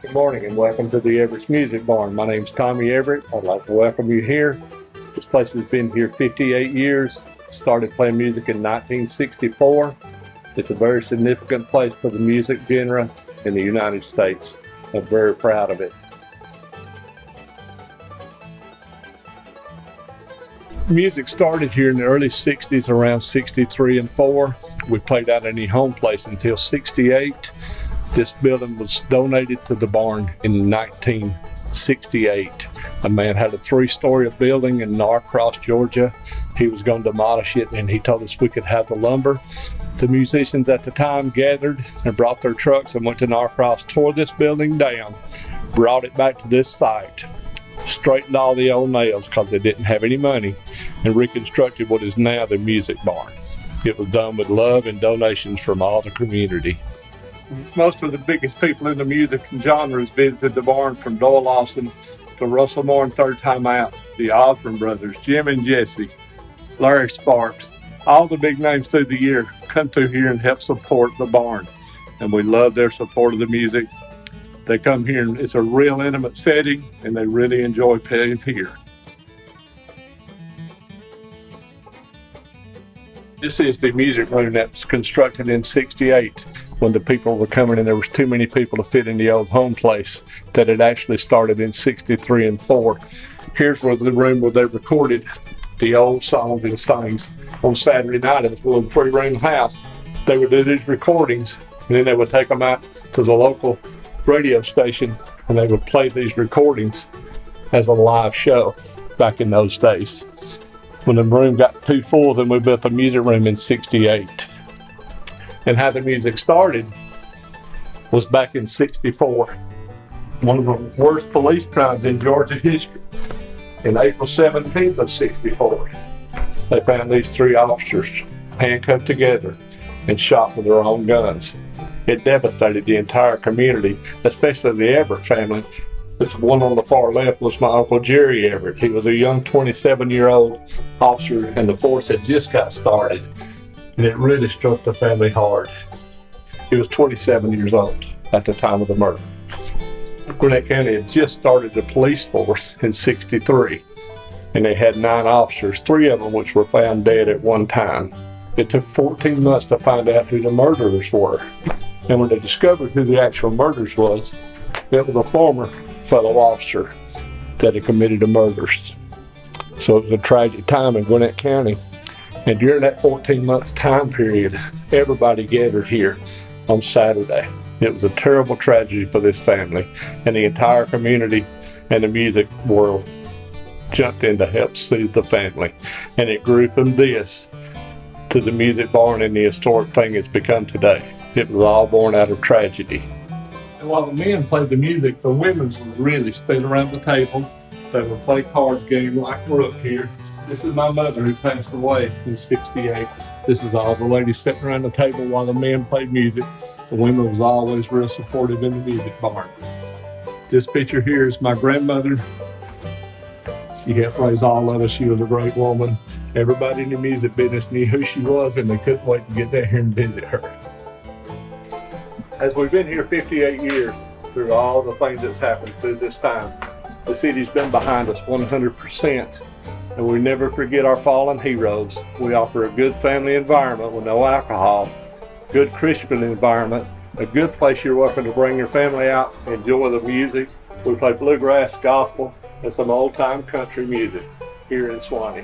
Good morning and welcome to the Everett Music Barn. My name's Tommy Everett. I'd like to welcome you here. This place has been here 58 years. Started playing music in 1964. It's a very significant place to the music genre in the United States. I'm very proud of it. Music started here in the early 60s, around 63 and 4. We played out any home place until 68. This building was donated to the barn in 1968. A man had a 3-story building in Norcross, Georgia. He was going to demolish it, and he told us we could have the lumber. The musicians at the time gathered and brought their trucks and went to Norcross, tore this building down, brought it back to this site, straightened all the old nails because they didn't have any money, and reconstructed what is now the music barn. It was done with love and donations from all the community. Most of the biggest people in the music genres visited the barn, from Doyle Lawson to Russell Moore and Third Time Out, the Osborne Brothers, Jim and Jesse, Larry Sparks. All the big names through the year come through here and help support the barn, and we love their support of the music. They come here and it's a real intimate setting, and they really enjoy playing here. This is the music room that was constructed in 68 when the people were coming and there was too many people to fit in the old home place, that it actually started in 63 and 4. Here's where the room where they recorded the old songs and things on Saturday night at the little 3-room house. They would do these recordings and then they would take them out to the local radio station and they would play these recordings as a live show back in those days. When the room got too full, then we built a music room in 68. And how the music started was back in 64. One of the worst police crimes in Georgia history. In April 17th of 64, they found these 3 officers handcuffed together and shot with their own guns. It devastated the entire community, especially the Everett family. This one on the far left was my Uncle Jerry Everett. He was a young 27-year-old officer, and the force had just got started, and it really struck the family hard. He was 27 years old at the time of the murder. Gwinnett County had just started the police force in 63, and they had 9 officers, 3 of them which were found dead at one time. It took 14 months to find out who the murderers were, and when they discovered who the actual murderers was, it was a former fellow officer that had committed the murders. So it was a tragic time in Gwinnett County. And during that 14 months time period, everybody gathered here on Saturday. It was a terrible tragedy for this family, and the entire community and the music world jumped in to help soothe the family. And it grew from this to the music barn and the historic thing it's become today. It was all born out of tragedy. And while the men played the music, the women would really stand around the table. They would play cards game like we're up here. This is my mother who passed away in 68. This is all the ladies sitting around the table while the men played music. The women was always real supportive in the music barn. This picture here is my grandmother. She helped raise all of us. She was a great woman. Everybody in the music business knew who she was, and they couldn't wait to get down here and visit her. As we've been here 58 years, through all the things that's happened through this time, the city's been behind us 100%, and we never forget our fallen heroes. We offer a good family environment with no alcohol, good Christian environment, a good place you're welcome to bring your family out, enjoy the music. We play bluegrass, gospel, and some old-time country music here in Swanee.